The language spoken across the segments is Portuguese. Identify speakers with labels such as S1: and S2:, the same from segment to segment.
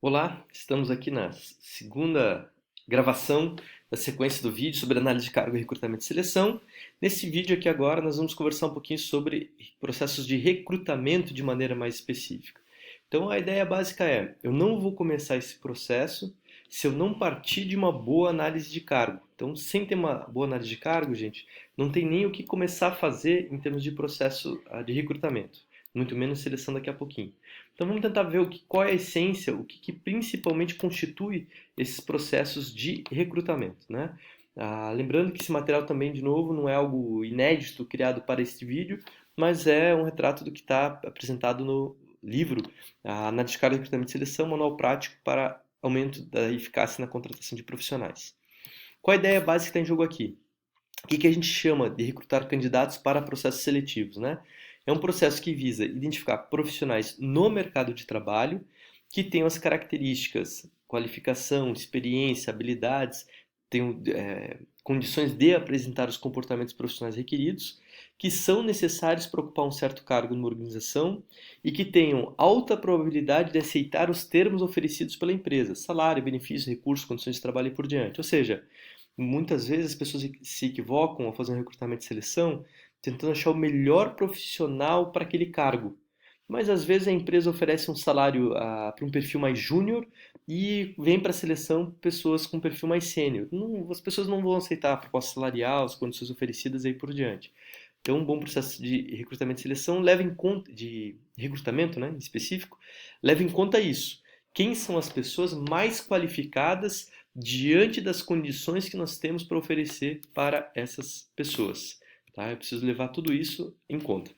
S1: Olá, estamos aqui na segunda gravação da sequência do vídeo sobre análise de cargo, recrutamento e seleção. Nesse vídeo aqui agora nós vamos conversar um pouquinho sobre processos de recrutamento de maneira mais específica. Então a ideia básica é, eu não vou começar esse processo se eu não partir de uma boa análise de cargo. Então, sem ter uma boa análise de cargo, gente, não tem nem o que começar a fazer em termos de processo de recrutamento, muito menos seleção daqui a pouquinho. Então vamos tentar ver qual é a essência, o que principalmente constitui esses processos de recrutamento, né? Lembrando que esse material também, de novo, não é algo inédito criado para este vídeo, mas é um retrato do que está apresentado no livro Análise de Cargo, Recrutamento e Seleção, Manual Prático para Aumento da Eficácia na Contratação de Profissionais. Qual a ideia básica que está em jogo aqui? O que a gente chama de recrutar candidatos para processos seletivos, né? É um processo que visa identificar profissionais no mercado de trabalho que tenham as características, qualificação, experiência, habilidades, tenham condições de apresentar os comportamentos profissionais requeridos, que são necessários para ocupar um certo cargo numa organização e que tenham alta probabilidade de aceitar os termos oferecidos pela empresa, salário, benefícios, recursos, condições de trabalho e por diante. Ou seja, muitas vezes as pessoas se equivocam ao fazer um recrutamento e seleção tentando achar o melhor profissional para aquele cargo. Mas às vezes a empresa oferece um salário para um perfil mais júnior e vem para a seleção pessoas com um perfil mais sênior. As pessoas não vão aceitar a proposta salarial, as condições oferecidas e aí por diante. Então, um bom processo de recrutamento e seleção leva em conta, de recrutamento, né, em específico, leva em conta isso. Quem são as pessoas mais qualificadas diante das condições que nós temos para oferecer para essas pessoas? Tá? Eu preciso levar tudo isso em conta.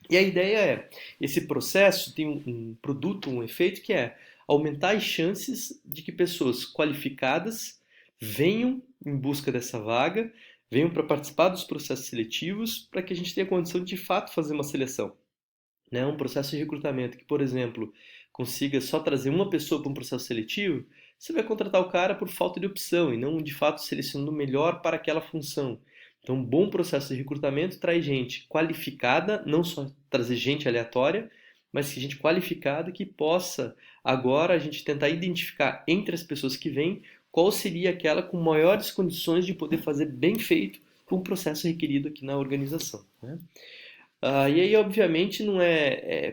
S1: E a ideia é, esse processo tem um produto, um efeito que é aumentar as chances de que pessoas qualificadas venham em busca dessa vaga, venham para participar dos processos seletivos, para que a gente tenha condição de fato fazer uma seleção, né? Um processo de recrutamento que, por exemplo, consiga só trazer uma pessoa para um processo seletivo, você vai contratar o cara por falta de opção e não de fato selecionando o melhor para aquela função. Então, um bom processo de recrutamento traz gente qualificada, não só trazer gente aleatória, mas que gente qualificada que possa agora a gente tentar identificar entre as pessoas que vêm qual seria aquela com maiores condições de poder fazer bem feito com o processo requerido aqui na organização, né? E aí, obviamente, não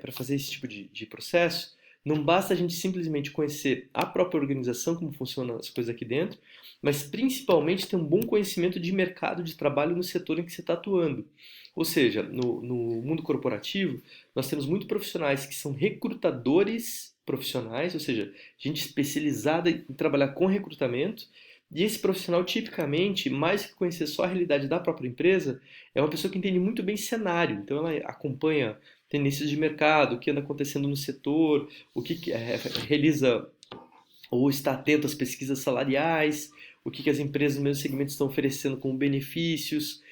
S1: para fazer esse tipo de processo, não basta a gente simplesmente conhecer a própria organização, como funcionam as coisas aqui dentro, mas principalmente ter um bom conhecimento de mercado de trabalho no setor em que você está atuando. Ou seja, no mundo corporativo, nós temos muitos profissionais que são recrutadores profissionais, ou seja, gente especializada em trabalhar com recrutamento, e esse profissional, tipicamente, mais que conhecer só a realidade da própria empresa, é uma pessoa que entende muito bem cenário. Então, ela acompanha tendências de mercado, o que anda acontecendo no setor, realiza ou está atento às pesquisas salariais, o que as empresas no mesmo segmento estão oferecendo como benefícios,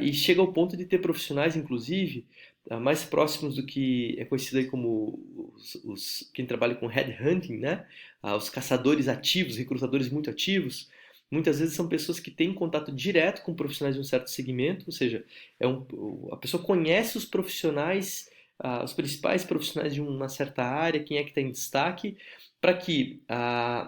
S1: e chega ao ponto de ter profissionais, inclusive, mais próximos do que é conhecido aí como quem trabalha com headhunting, né? Os caçadores ativos, recrutadores muito ativos, muitas vezes são pessoas que têm contato direto com profissionais de um certo segmento, ou seja, a pessoa conhece os profissionais, os principais profissionais de uma certa área, quem é que está em destaque, para que,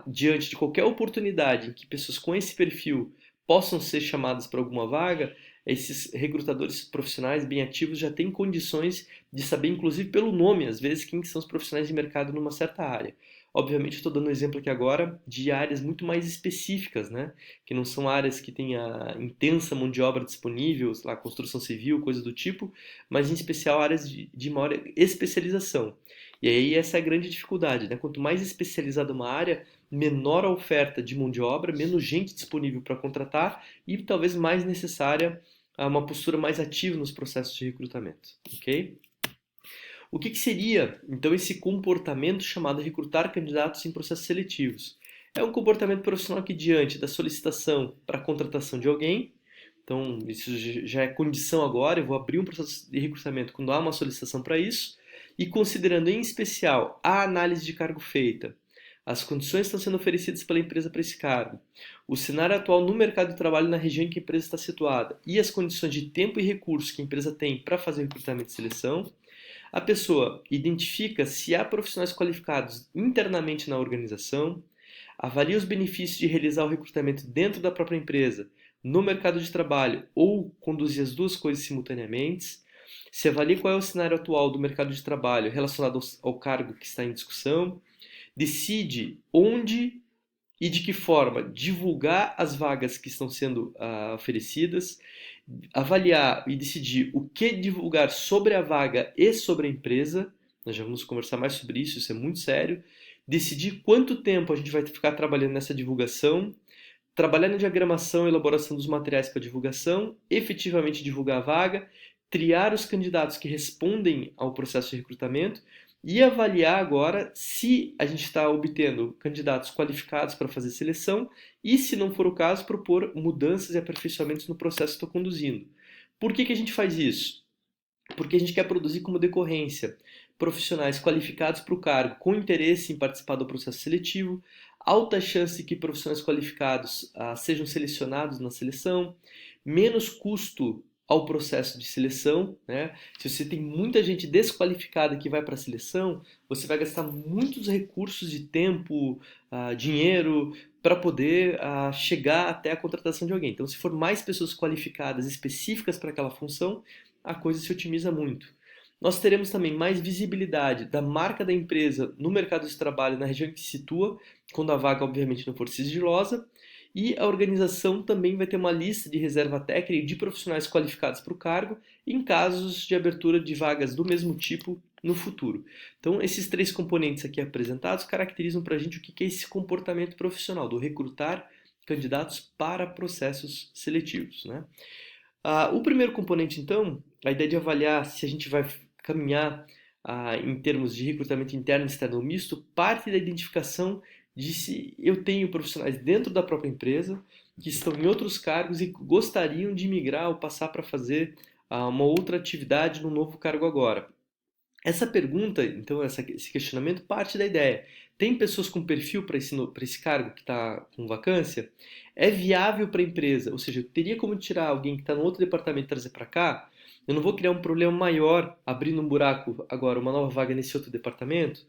S1: diante de qualquer oportunidade em que pessoas com esse perfil possam ser chamadas para alguma vaga, esses recrutadores profissionais bem ativos já têm condições de saber, inclusive pelo nome, às vezes, quem são os profissionais de mercado numa certa área. Obviamente, estou dando um exemplo aqui agora de áreas muito mais específicas, né? Que não são áreas que têm a intensa mão de obra disponível, sei lá, construção civil, coisas do tipo, mas em especial áreas de maior especialização. E aí essa é a grande dificuldade, né? Quanto mais especializada uma área, menor a oferta de mão de obra, menos gente disponível para contratar e talvez mais necessária uma postura mais ativa nos processos de recrutamento, ok? O que seria, então, esse comportamento chamado recrutar candidatos em processos seletivos? É um comportamento profissional que, diante da solicitação para a contratação de alguém, então isso já é condição agora, eu vou abrir um processo de recrutamento quando há uma solicitação para isso, e considerando em especial a análise de cargo feita, as condições que estão sendo oferecidas pela empresa para esse cargo, o cenário atual no mercado de trabalho na região em que a empresa está situada e as condições de tempo e recursos que a empresa tem para fazer recrutamento e seleção, A pessoa identifica se há profissionais qualificados internamente na organização, avalia os benefícios de realizar o recrutamento dentro da própria empresa, no mercado de trabalho ou conduzir as duas coisas simultaneamente, se avalia qual é o cenário atual do mercado de trabalho relacionado ao cargo que está em discussão, decide onde e de que forma divulgar as vagas que estão sendo oferecidas, avaliar e decidir o que divulgar sobre a vaga e sobre a empresa. Nós já vamos conversar mais sobre isso, isso é muito sério. Decidir quanto tempo a gente vai ficar trabalhando nessa divulgação, trabalhar na diagramação e elaboração dos materiais para divulgação, efetivamente divulgar a vaga, triar os candidatos que respondem ao processo de recrutamento e avaliar agora se a gente está obtendo candidatos qualificados para fazer seleção e, se não for o caso, propor mudanças e aperfeiçoamentos no processo que estou conduzindo. Por que a gente faz isso? Porque a gente quer produzir como decorrência profissionais qualificados para o cargo com interesse em participar do processo seletivo, alta chance que profissionais qualificados sejam selecionados na seleção, menos custo ao processo de seleção, né? Se você tem muita gente desqualificada que vai para a seleção, você vai gastar muitos recursos de tempo, dinheiro, para poder chegar até a contratação de alguém. Então, se for mais pessoas qualificadas, específicas para aquela função, a coisa se otimiza muito. Nós teremos também mais visibilidade da marca da empresa no mercado de trabalho na região em que se situa, quando a vaga obviamente não for sigilosa, e a organização também vai ter uma lista de reserva técnica de profissionais qualificados para o cargo em casos de abertura de vagas do mesmo tipo no futuro. Então, esses três componentes aqui apresentados caracterizam para a gente o que é esse comportamento profissional, do recrutar candidatos para processos seletivos, né? O primeiro componente, então, a ideia de avaliar se a gente vai caminhar em termos de recrutamento interno e externo misto, parte da identificação de se eu tenho profissionais dentro da própria empresa que estão em outros cargos e gostariam de migrar ou passar para fazer uma outra atividade no novo cargo agora. Essa pergunta, então, esse questionamento parte da ideia. Tem pessoas com perfil para esse cargo que está com vacância? É viável para a empresa? Ou seja, eu teria como tirar alguém que está no outro departamento e trazer para cá? Eu não vou criar um problema maior abrindo um buraco agora, uma nova vaga nesse outro departamento?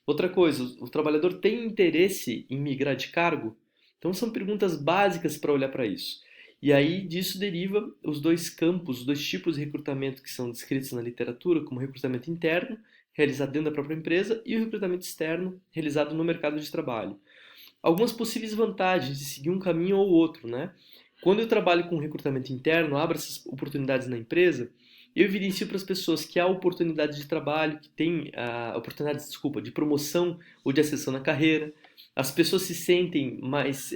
S1: Outra coisa, o trabalhador tem interesse em migrar de cargo? Então são perguntas básicas para olhar para isso. E aí disso deriva os dois campos, os dois tipos de recrutamento que são descritos na literatura, como o recrutamento interno, realizado dentro da própria empresa, e o recrutamento externo, realizado no mercado de trabalho. Algumas possíveis vantagens de seguir um caminho ou outro, né? Quando eu trabalho com recrutamento interno, abro essas oportunidades na empresa, eu evidencio para as pessoas que há oportunidades de trabalho, que tem oportunidades, desculpa, de promoção ou de ascensão na carreira. As pessoas se sentem mais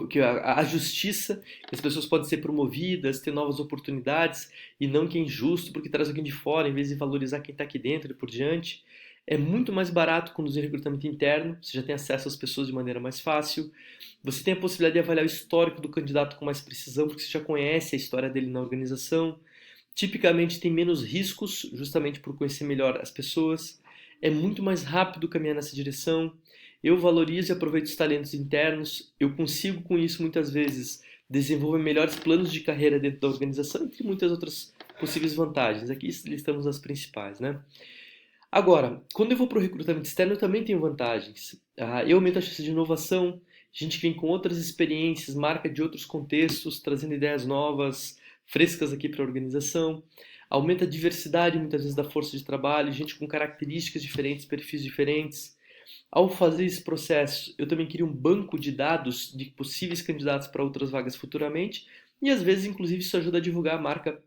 S1: que a justiça, que as pessoas podem ser promovidas, ter novas oportunidades e não que é injusto porque traz alguém de fora em vez de valorizar quem está aqui dentro e por diante. É muito mais barato conduzir recrutamento interno, você já tem acesso às pessoas de maneira mais fácil, você tem a possibilidade de avaliar o histórico do candidato com mais precisão, porque você já conhece a história dele na organização. Tipicamente tem menos riscos, justamente por conhecer melhor as pessoas. É muito mais rápido caminhar nessa direção. Eu valorizo e aproveito os talentos internos. Eu consigo, com isso, muitas vezes, desenvolver melhores planos de carreira dentro da organização, entre muitas outras possíveis vantagens. Aqui listamos as principais, né? Agora, quando eu vou para o recrutamento externo, eu também tenho vantagens. Eu aumento a chance de inovação, gente que vem com outras experiências, marca de outros contextos, trazendo ideias novas, frescas aqui para a organização. Aumenta a diversidade, muitas vezes, da força de trabalho, gente com características diferentes, perfis diferentes. Ao fazer esse processo, eu também crio um banco de dados de possíveis candidatos para outras vagas futuramente e, às vezes, inclusive, isso ajuda a divulgar a marca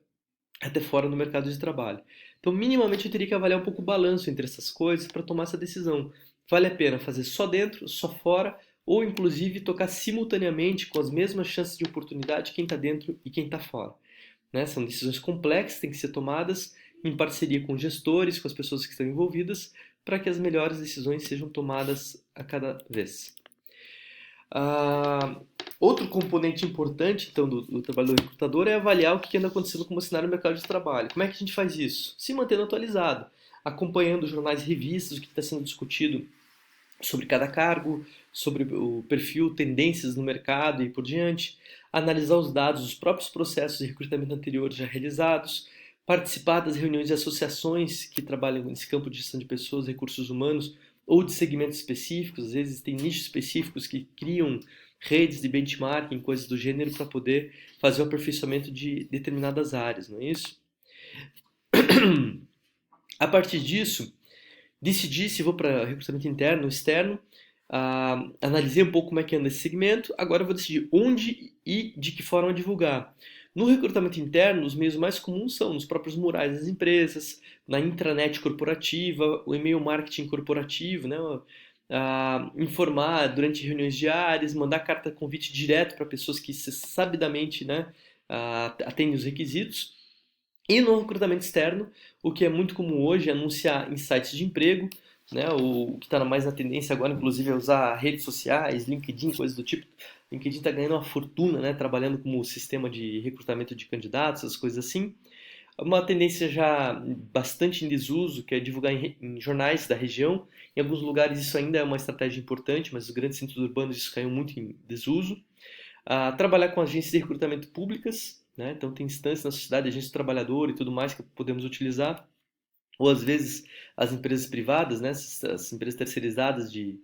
S1: até fora no mercado de trabalho. Então, minimamente, eu teria que avaliar um pouco o balanço entre essas coisas para tomar essa decisão. Vale a pena fazer só dentro, só fora, ou inclusive tocar simultaneamente com as mesmas chances de oportunidade quem está dentro e quem está fora. Né? São decisões complexas, têm que ser tomadas em parceria com gestores, com as pessoas que estão envolvidas, para que as melhores decisões sejam tomadas a cada vez. Outro componente importante então, do trabalho do recrutador é avaliar o que anda acontecendo com o cenário no mercado de trabalho. Como é que a gente faz isso? Se mantendo atualizado, acompanhando jornais e revistas, o que está sendo discutido sobre cada cargo, sobre o perfil, tendências no mercado e por diante, analisar os dados dos próprios processos de recrutamento anteriores já realizados, participar das reuniões de associações que trabalham nesse campo de gestão de pessoas, recursos humanos, ou de segmentos específicos. Às vezes tem nichos específicos que criam redes de benchmarking, coisas do gênero, para poder fazer o aperfeiçoamento de determinadas áreas, não é isso? A partir disso, decidi se vou para recrutamento interno ou externo, analisei um pouco como é que anda esse segmento, agora eu vou decidir onde e de que forma divulgar. No recrutamento interno, os meios mais comuns são nos próprios murais das empresas, na intranet corporativa, o e-mail marketing corporativo, né? Informar durante reuniões diárias, mandar carta convite direto para pessoas que sabidamente, né, atendem os requisitos. E no recrutamento externo, o que é muito comum hoje é anunciar em sites de emprego, né? O que está mais na tendência agora, inclusive, é usar redes sociais, LinkedIn, coisas do tipo. LinkedIn está ganhando uma fortuna, né? Trabalhando como sistema de recrutamento de candidatos, essas coisas assim. Uma tendência já bastante em desuso, que é divulgar em jornais da região. Em alguns lugares isso ainda é uma estratégia importante, mas os grandes centros urbanos isso caiu muito em desuso. Trabalhar com agências de recrutamento públicas, né? Então tem instâncias na sociedade, agências do trabalhador e tudo mais que podemos utilizar, ou às vezes as empresas privadas, né? As empresas terceirizadas que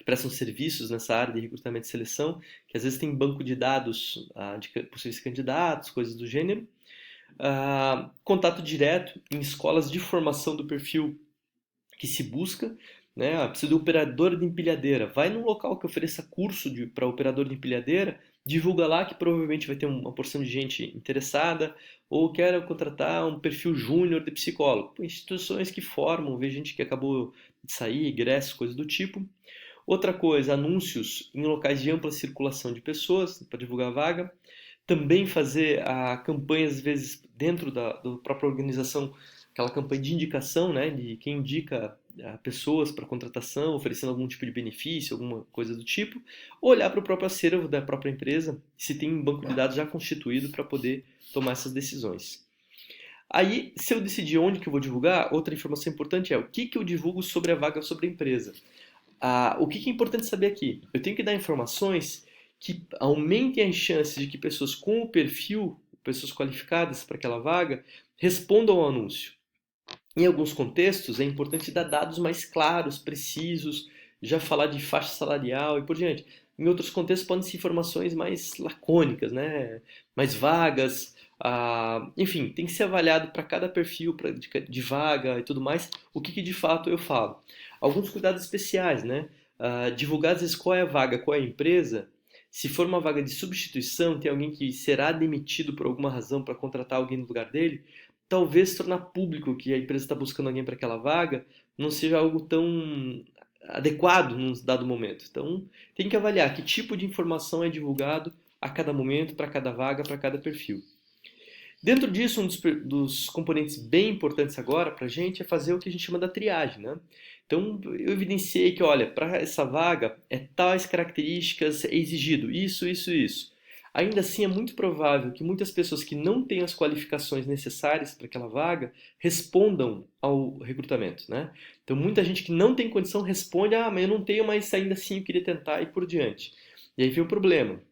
S1: prestam serviços nessa área de recrutamento e seleção, que às vezes tem banco de dados de possíveis candidatos, coisas do gênero. Contato direto em escolas de formação do perfil que se busca, né? Precisa de operador de empilhadeira. Vai num local que ofereça curso para operador de empilhadeira, divulga lá que provavelmente vai ter uma porção de gente interessada, ou quer contratar um perfil júnior de psicólogo. Instituições que formam, vê gente que acabou de sair, egressos, coisas do tipo. Outra coisa, anúncios em locais de ampla circulação de pessoas, para divulgar a vaga. Também fazer campanhas, às vezes, dentro da própria organização, aquela campanha de indicação, né, de quem indica pessoas para contratação, oferecendo algum tipo de benefício, alguma coisa do tipo, ou olhar para o próprio acervo da própria empresa, se tem um banco de dados já constituído para poder tomar essas decisões. Aí, se eu decidir onde que eu vou divulgar, outra informação importante é o que eu divulgo sobre a vaga sobre a empresa. O que é importante saber aqui? Eu tenho que dar informações que aumentem as chances de que pessoas com o perfil, pessoas qualificadas para aquela vaga, respondam ao anúncio. Em alguns contextos, é importante dar dados mais claros, precisos, já falar de faixa salarial e por diante. Em outros contextos, podem ser informações mais lacônicas, né? Mais vagas. Enfim, tem que ser avaliado para cada perfil de vaga e tudo mais, o que de fato eu falo. Alguns cuidados especiais, né? Divulgar às vezes qual é a vaga, qual é a empresa. Se for uma vaga de substituição, tem alguém que será demitido por alguma razão para contratar alguém no lugar dele, talvez tornar público que a empresa está buscando alguém para aquela vaga não seja algo tão adequado num dado momento. Então, tem que avaliar que tipo de informação é divulgado a cada momento, para cada vaga, para cada perfil. Dentro disso, um dos componentes bem importantes agora para a gente é fazer o que a gente chama da triagem, né? Então, eu evidenciei que, olha, para essa vaga, tais características é exigido, isso, isso, isso. Ainda assim, é muito provável que muitas pessoas que não têm as qualificações necessárias para aquela vaga respondam ao recrutamento, né? Então, muita gente que não tem condição responde, mas eu não tenho, mas ainda assim eu queria tentar e por diante. E aí vem o problema.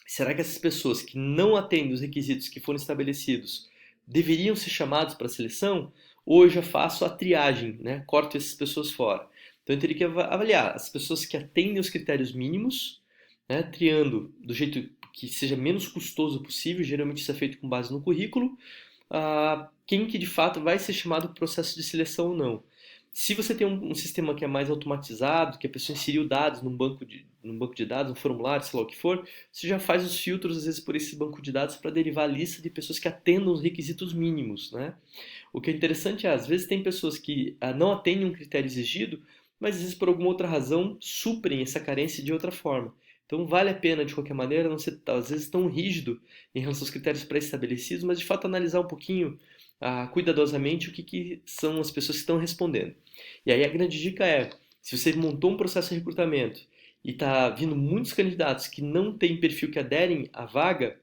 S1: Será que essas pessoas que não atendem os requisitos que foram estabelecidos deveriam ser chamadas para a seleção? Ou eu já faço a triagem, né? Corto essas pessoas fora. Então eu teria que avaliar as pessoas que atendem os critérios mínimos, né? Triando do jeito que seja menos custoso possível, geralmente isso é feito com base no currículo, quem que de fato vai ser chamado para o processo de seleção ou não. Se você tem um sistema que é mais automatizado, que a pessoa inseriu dados num banco de dados, um formulário, sei lá o que for, você já faz os filtros, às vezes, por esse banco de dados para derivar a lista de pessoas que atendam os requisitos mínimos, né? O que é interessante é, às vezes, tem pessoas que não atendem um critério exigido, mas, às vezes, por alguma outra razão, suprem essa carência de outra forma. Então, vale a pena, de qualquer maneira, não ser, às vezes, tão rígido em relação aos critérios pré-estabelecidos, mas, de fato, analisar um pouquinho, cuidadosamente, o que são as pessoas que estão respondendo. E aí a grande dica é, se você montou um processo de recrutamento e está vindo muitos candidatos que não têm perfil que aderem à vaga,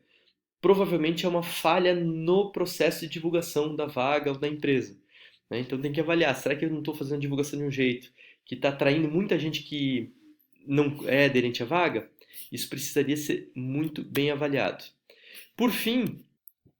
S1: provavelmente é uma falha no processo de divulgação da vaga ou da empresa, né? Então tem que avaliar, será que eu não estou fazendo a divulgação de um jeito que está atraindo muita gente que não é aderente à vaga? Isso precisaria ser muito bem avaliado. Por fim,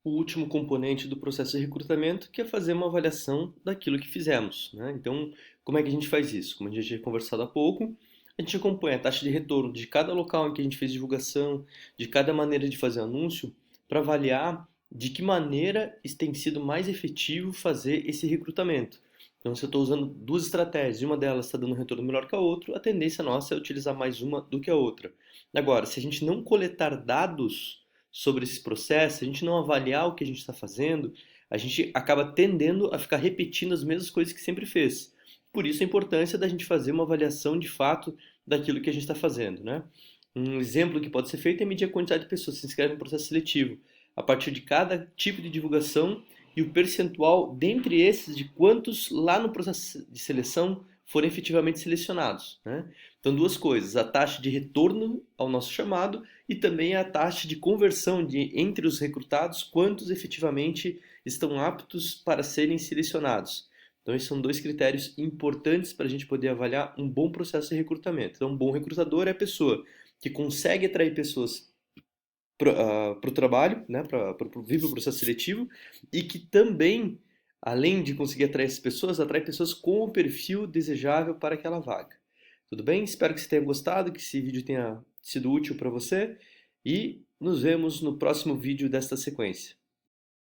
S1: o último componente do processo de recrutamento, que é fazer uma avaliação daquilo que fizemos, né? Então, como é que a gente faz isso? Como a gente tinha conversado há pouco, a gente acompanha a taxa de retorno de cada local em que a gente fez divulgação, de cada maneira de fazer anúncio, para avaliar de que maneira tem sido mais efetivo fazer esse recrutamento. Então, se eu estou usando duas estratégias e uma delas está dando um retorno melhor que a outra, a tendência nossa é utilizar mais uma do que a outra. Agora, se a gente não coletar dados sobre esse processo, se a gente não avaliar o que a gente está fazendo, a gente acaba tendendo a ficar repetindo as mesmas coisas que sempre fez. Por isso a importância da gente fazer uma avaliação de fato daquilo que a gente está fazendo, né? Um exemplo que pode ser feito é medir a quantidade de pessoas que se inscrevem no processo seletivo, a partir de cada tipo de divulgação e o percentual dentre esses de quantos lá no processo de seleção foram efetivamente selecionados, né? Então, duas coisas, a taxa de retorno ao nosso chamado e também a taxa de conversão entre os recrutados, quantos efetivamente estão aptos para serem selecionados. Então, esses são dois critérios importantes para a gente poder avaliar um bom processo de recrutamento. Então, um bom recrutador é a pessoa que consegue atrair pessoas para o trabalho, né, para vir para o processo seletivo, e que também, além de conseguir atrair essas pessoas, atrai pessoas com o perfil desejável para aquela vaga. Tudo bem? Espero que você tenha gostado, que esse vídeo tenha sido útil para você e nos vemos no próximo vídeo desta sequência.